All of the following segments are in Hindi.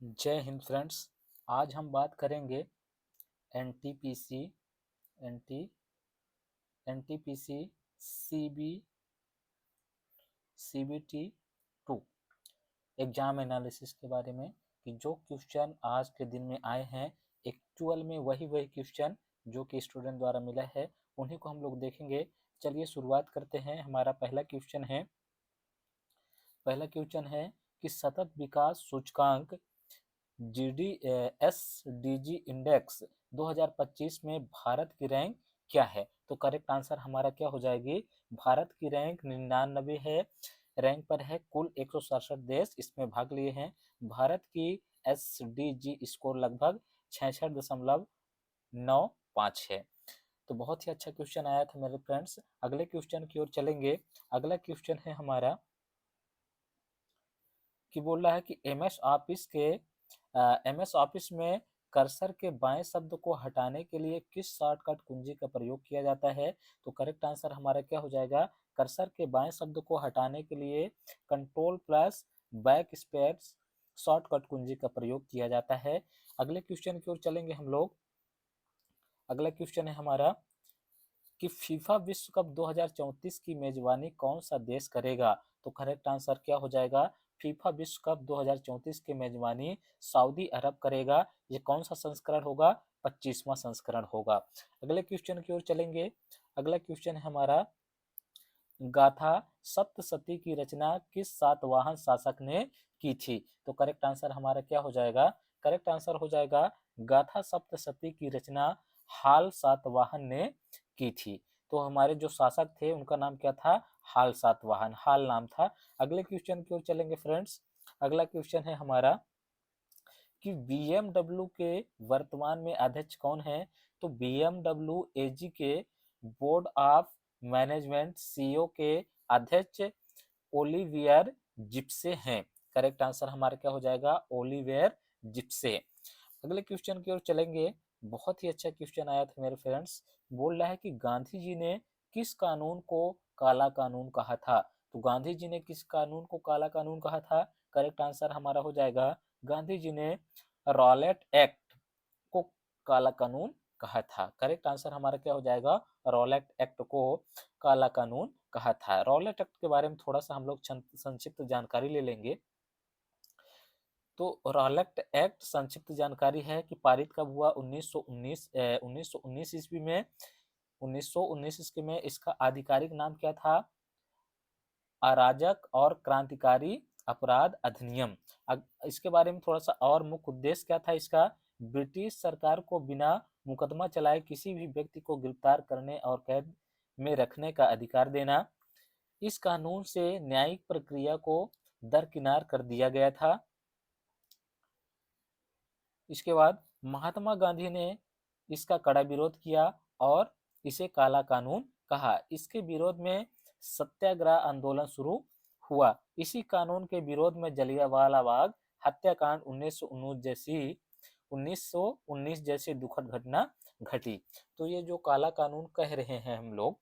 जय हिंद फ्रेंड्स। आज हम बात करेंगे NTPC NT NTPC CB CBT 2 exam analysis के बारे में कि जो क्वेश्चन आज के दिन में आए हैं एक्चुअल में वही क्वेश्चन जो कि स्टूडेंट द्वारा मिला है उन्हीं को हम लोग देखेंगे। चलिए शुरुआत करते हैं। हमारा पहला क्वेश्चन है कि सतत विकास सूचकांक जीडी एसडीजी इंडेक्स 2025 में भारत की रैंक क्या है। तो करेक्ट आंसर हमारा क्या हो जाएगी, भारत की रैंक 99 है। रैंक पर है, कुल 167 देश इसमें भाग लिए हैं। भारत की एसडीजी स्कोर लगभग 66.95 है। तो बहुत ही अच्छा क्वेश्चन आया था मेरे फ्रेंड्स। अगले क्वेश्चन की ओर चलेंगे। अगला क्वेश्चन है हमारा कि बोल रहा है कि एमएस ऑफिस में कर्सर के बाएं शब्द को हटाने के लिए किस शॉर्टकट कुंजी का प्रयोग किया जाता है। तो करेक्ट आंसर हमारा क्या हो जाएगा, कर्सर के बाएं शब्द को हटाने के लिए control plus back space shortcut कुंजी का प्रयोग किया जाता है। अगले क्वेश्चन की ओर चलेंगे हम लोग। अगला क्वेश्चन है हमारा कि फीफा विश्व कप 2034 की मेजबानी कौन सा देश करेगा। तो करेक्ट आंसर क्या हो जाएगा, फीफा विश्व कप 2034 की मेजबानी सऊदी अरब करेगा। ये कौन सा संस्करण होगा, 25वां संस्करण होगा। अगले क्वेश्चन की ओर चलेंगे। अगला क्वेश्चन है हमारा, गाथा सप्तशती की रचना किस सातवाहन शासक ने की थी। तो करेक्ट आंसर हमारा क्या हो जाएगा, करेक्ट आंसर हो जाएगा गाथा सप्तशती की रचना हाल सातवाहन ने की थी। तो हमारे जो शासक थे उनका नाम क्या था, हाल सातवाहन, हाल नाम था। अगले क्वेश्चन की ओर चलेंगे फ्रेंड्स। अगला क्वेश्चन है हमारा कि बीएमडब्ल्यू के वर्तमान में अध्यक्ष कौन है। तो बीएमडब्ल्यू एजी के बोर्ड ऑफ मैनेजमेंट सीईओ के अध्यक्ष ओलिवियर जिप्से हैं। करेक्ट आंसर हमारा क्या हो जाएगा, ओलिवियर जिप्से। अगले क्वेश्चन की ओर चलेंगे। बहुत ही अच्छा क्वेश्चन आया था मेरे फ्रेंड्स। बोल रहा है कि गांधी जी ने किस कानून को काला कानून कहा था। तो गांधी जी ने किस कानून को काला कानून कहा था। करेक्ट आंसर हमारा हो जाएगा, गांधी जी ने रॉलेट एक्ट को काला कानून कहा था। करेक्ट आंसर हमारा क्या हो जाएगा, रॉलेट एक्ट को काला कानून कहा था। रॉलेट एक्ट के बारे में थोड़ा सा हम लोग संक्षिप्त जानकारी ले लेंगे। तो रॉलेट एक्ट संक्षिप्त जानकारी है कि पारित कब हुआ, 1919 ईस्वी में। 1919 ईस्वी में। इसका आधिकारिक नाम क्या था, अराजक और क्रांतिकारी अपराध अधिनियम। इसके बारे में थोड़ा सा और मुख्य उद्देश्य क्या था इसका, ब्रिटिश सरकार को बिना मुकदमा चलाए किसी भी व्यक्ति को गिरफ्तार करने और कैद में रखने का अधिकार देना। इस कानून से न्यायिक प्रक्रिया को दरकिनार कर दिया गया था। इसके बाद महात्मा गांधी ने इसका कड़ा विरोध किया और इसे काला कानून कहा। इसके विरोध में सत्याग्रह आंदोलन शुरू हुआ। इसी कानून के विरोध में जलियांवाला बाग हत्याकांड 1919 जैसी दुखद घटना घटी। तो ये जो काला कानून कह रहे हैं हम लोग,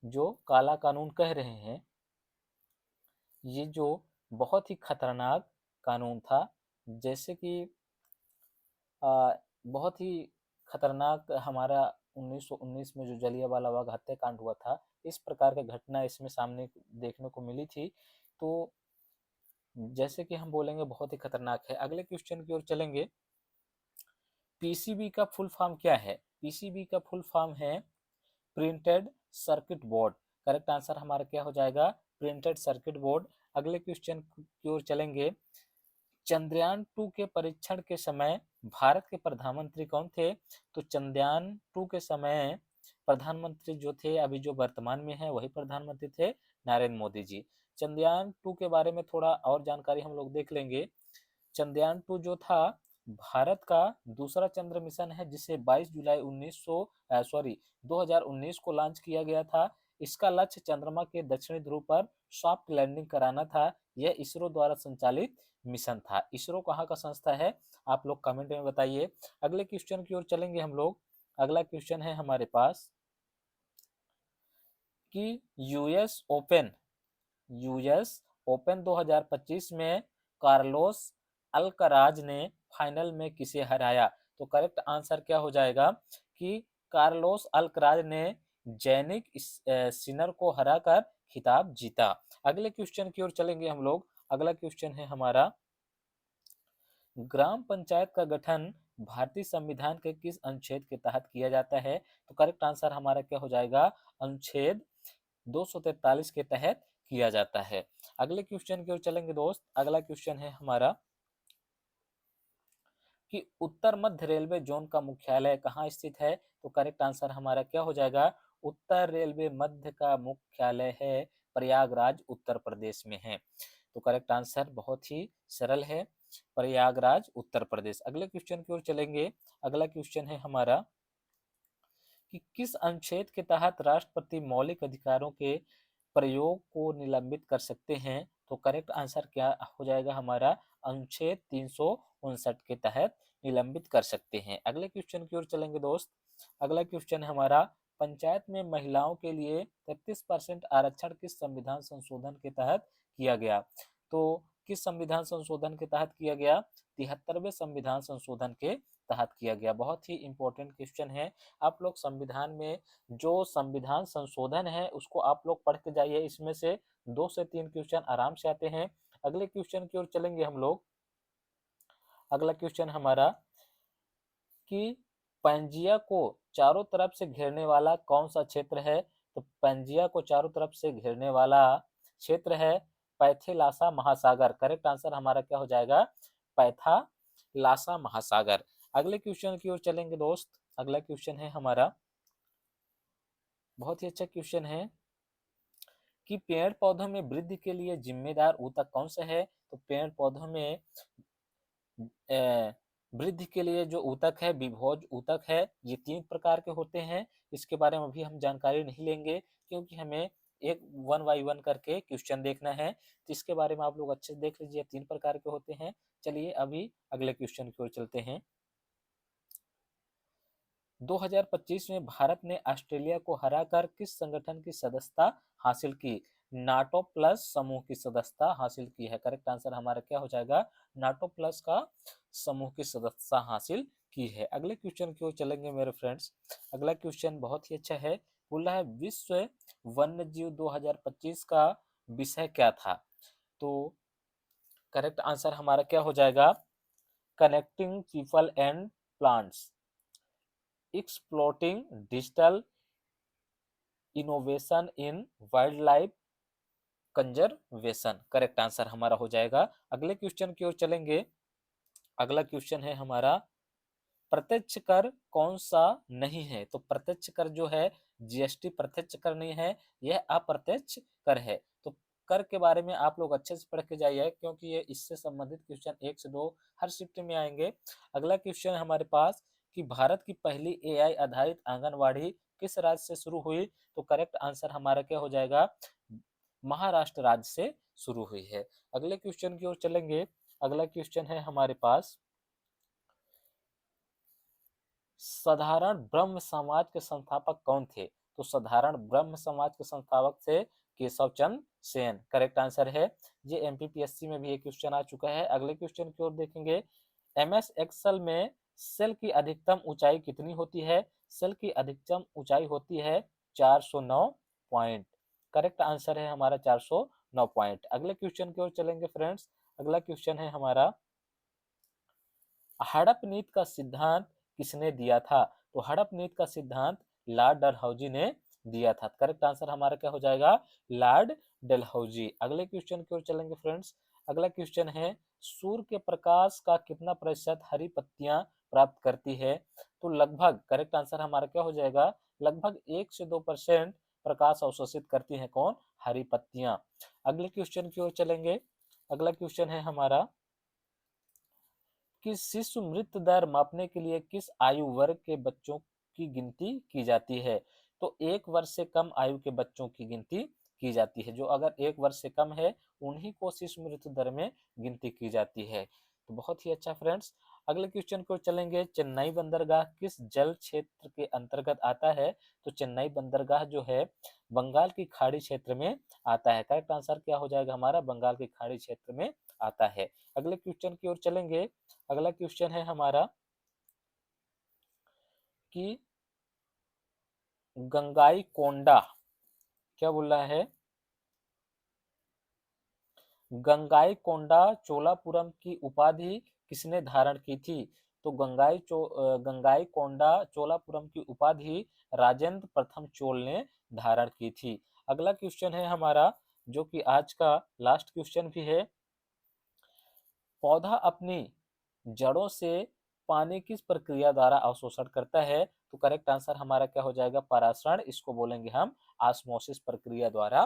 जो काला कानून कह रहे हैं, ये जो बहुत ही खतरनाक कानून था, जैसे कि बहुत ही खतरनाक हमारा 1919 में जो जलियांवाला बाग हत्याकांड हुआ था, इस प्रकार की घटना इसमें सामने देखने को मिली थी। तो जैसे कि हम बोलेंगे बहुत ही खतरनाक है। अगले क्वेश्चन की ओर चलेंगे। पीसीबी का फुल फॉर्म क्या है। पीसीबी का फुल फॉर्म है printed circuit board. Correct answer हमारा क्या हो जाएगा, प्रिंटेड सर्किट बोर्ड। अगले क्वेश्चन की ओर चलेंगे। चंद्रयान 2 के परीक्षण के समय भारत के प्रधानमंत्री कौन थे। तो चंद्रयान 2 के समय प्रधानमंत्री जो थे, अभी जो वर्तमान में है वही प्रधानमंत्री थे, नरेंद्र मोदी जी। चंद्रयान 2 के बारे में थोड़ा और जानकारी हम लोग देख लेंगे। चंद्रयान 2 जो था भारत का दूसरा चंद्र मिशन है, जिसे 22 जुलाई 2019 को लॉन्च किया गया था। इसका लक्ष्य चंद्रमा के दक्षिणी ध्रुव पर सॉफ्ट लैंडिंग कराना था। यह इसरो द्वारा संचालित मिशन था। इसरो कहाँ का संस्था है, आप लोग कमेंट में बताइए। अगले क्वेश्चन की ओर चलेंगे हम लोग। अगला क्वेश्चन है हमारे पास कि यूएस ओपन 2025 में कार्लोस अल्कराज ने फाइनल में किसे हराया? तो करेक्ट आंसर क्या हो जाएगा कि कार्लोस अल्कराज ने जैनिक सिनर को हराकर खिताब जीता। अगले क्वेश्चन की ओर चलेंगे हम लोग। अगला क्वेश्चन है हमारा, ग्राम पंचायत का गठन भारतीय संविधान के किस अनुच्छेद के तहत किया जाता है? तो करेक्ट आंसर हमारा क्या हो जाएगा? अनुच्छेद 243 के तहत किया जाता है। अगले क्वेश्चन की ओर चलेंगे दोस्त। अगला क्वेश्चन है हमारा कि उत्तर मध्य रेलवे जोन का मुख्यालय कहाँ स्थित है? तो करेक्ट आंसर हमारा क्या हो जाएगा? उत्तर रेलवे मध्य का मुख्यालय है प्रयागराज, उत्तर प्रदेश में है। तो करेक्ट आंसर बहुत ही सरल है, प्रयागराज, उत्तर प्रदेश। अगले क्वेश्चन की ओर चलेंगे। अगला क्वेश्चन है हमारा कि किस अनुच्छेद के तहत राष्ट्रपति मौलिक अधिकारों के प्रयोग को निलंबित कर सकते हैं? तो करेक्ट आंसर क्या हो जाएगा हमारा? अनुच्छेद 359 के तहत निलंबित कर सकते हैं। अगले क्वेश्चन की ओर चलेंगे दोस्त। अगला क्वेश्चन हमारा, पंचायत में महिलाओं के लिए 33% आरक्षण किस संविधान संशोधन के तहत किया गया? तो किस संविधान संशोधन के तहत किया गया? 73वें संविधान संशोधन के तहत किया गया। बहुत ही इंपॉर्टेंट क्वेश्चन है। आप लोग संविधान में जो संविधान संशोधन है उसको आप लोग पढ़ के जाइए, इसमें से 2 से 3 क्वेश्चन आराम से आते हैं। अगले क्वेश्चन की ओर चलेंगे हम लोग। अगला क्वेश्चन हमारा कि पंजिया को चारों तरफ से घेरने वाला कौन सा क्षेत्र है? तो पंजिया को चारों तरफ से घेरने वाला क्षेत्र है पैथेलासा महासागर। करेक्ट आंसर हमारा क्या हो जाएगा? पैथालासा महासागर। अगले क्वेश्चन की ओर चलेंगे दोस्त। अगला क्वेश्चन है हमारा, बहुत ही अच्छा क्वेश्चन है कि पेड़ पौधों में वृद्धि के लिए जिम्मेदार ऊतक कौन सा है? तो पेड़ पौधों में वृद्धि के लिए जो ऊतक है, विभोज ऊतक है। ये 3 प्रकार के होते हैं। इसके बारे में अभी हम जानकारी नहीं लेंगे क्योंकि हमें एक वन बाई वन करके क्वेश्चन देखना है, तो इसके बारे में आप लोग अच्छे से देख लीजिए। 3 प्रकार के होते हैं। चलिए अभी अगले क्वेश्चन की ओर चलते हैं। 2025 में भारत ने ऑस्ट्रेलिया को हराकर किस संगठन की सदस्यता हासिल की? नाटो प्लस समूह की सदस्यता हासिल की है। करेक्ट आंसर हमारा क्या हो जाएगा? नाटो प्लस का समूह की सदस्यता हासिल की है। अगले क्वेश्चन की ओर चलेंगे मेरे फ्रेंड्स। अगला क्वेश्चन बहुत ही अच्छा है। बोल रहा है विश्व वन्य जीव 2025 का विषय क्या था? तो करेक्ट आंसर हमारा क्या हो जाएगा? Connecting people and plants, exploiting digital innovation in wild life conservation. Correct answer हमारा हो जाएगा। अगले क्वेश्चन की ओर चलेंगे। अगला क्वेश्चन है हमारा, प्रत्यक्ष कर कौन सा नहीं है? तो प्रत्यक्ष कर जो है जीएसटी प्रत्यक्ष कर नहीं है, यह अप्रत्यक्ष कर है। तो कर के बारे में आप लोग अच्छे से पढ़ के जाइए क्योंकि ये इससे संबंधित क्वेश्चन 1 से 2 हर शिफ्ट में आएंगे। अगला क्वेश्चन है हमारे पास कि भारत की पहली एआई आधारित आंगनवाड़ी किस राज्य से शुरू हुई? तो करेक्ट आंसर हमारा क्या हो जाएगा? महाराष्ट्र राज्य से शुरू हुई है। अगले क्वेश्चन की ओर चलेंगे। अगला क्वेश्चन है हमारे पास, साधारण ब्रह्म समाज के संस्थापक कौन थे? तो साधारण ब्रह्म समाज के संस्थापक थे केशव चंद्र सेन। करेक्ट आंसर है। ये एमपीपीएससी में भी एक क्वेश्चन आ चुका है। अगले क्वेश्चन की ओर देखेंगे। एमएस एक्सेल में सेल की अधिकतम ऊंचाई कितनी होती है? सेल की अधिकतम ऊंचाई होती है 409 पॉइंट। करेक्ट आंसर है हमारा 409 पॉइंट। अगले क्वेश्चन की ओर चलेंगे फ्रेंड्स। अगला क्वेश्चन है हमारा, हड़प नीति का सिद्धांत किसने दिया था? तो हड़प नीति का सिद्धांत लॉर्ड डलहौजी ने दिया था। करेक्ट आंसर हमारा क्या हो जाएगा? लॉर्ड डलहौजी। अगले क्वेश्चन की ओर चलेंगे फ्रेंड्स। अगला क्वेश्चन है, सूर्य के प्रकाश का कितना प्रतिशत हरी पत्तियां प्राप्त करती है? तो लगभग, करेक्ट आंसर हमारा क्या हो जाएगा? लगभग 1 से 2% प्रकाश अवशोषित करती है कौन? हरी पत्तियां। अगले क्वेश्चन की ओर चलेंगे। अगला क्वेश्चन है हमारा कि शिशु मृत्यु दर मापने के लिए किस आयु वर्ग के बच्चों की गिनती की जाती है? तो 1 वर्ष से कम आयु के बच्चों की गिनती की जाती है। जो अगर 1 वर्ष से कम है उन्हीं को शिशु मृत्यु दर में गिनती की जाती है। तो बहुत ही अच्छा फ्रेंड्स। अगले क्वेश्चन की ओर चलेंगे, चेन्नई बंदरगाह किस जल क्षेत्र के अंतर्गत आता है? तो चेन्नई बंदरगाह जो है बंगाल की खाड़ी क्षेत्र में आता है। करेक्ट आंसर क्या हो जाएगा हमारा? बंगाल की खाड़ी क्षेत्र में आता है। अगले क्वेश्चन की ओर चलेंगे। अगला क्वेश्चन है हमारा कि गंगाईकोंडा, क्या बोल रहा है? गंगाईकोंडा चोलापुरम की उपाधि किसने धारण की थी? तो गंगाईकोंडा चोलापुरम की उपाधि राजेंद्र प्रथम चोल ने धारण की थी। अगला क्वेश्चन है हमारा, जो कि आज का लास्ट क्वेश्चन भी है। पौधा अपनी जड़ों से पानी किस प्रक्रिया द्वारा अवशोषण करता है? तो करेक्ट आंसर हमारा क्या हो जाएगा? परागण। इसको बोलेंगे हम ऑस्मोसिस प्रक्रिया द्वारा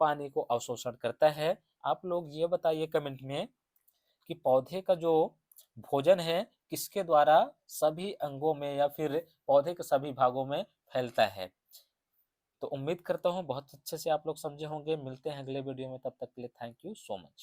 पानी को अवशोषण करता है। आप लोग ये बताइए कमेंट में कि पौधे का जो भोजन है किसके द्वारा सभी अंगों में या फिर पौधे के सभी भागों में फैलता है। तो उम्मीद करता हूँ बहुत अच्छे से आप लोग समझे होंगे। मिलते हैं अगले वीडियो में, तब तक के लिए थैंक यू सो मच।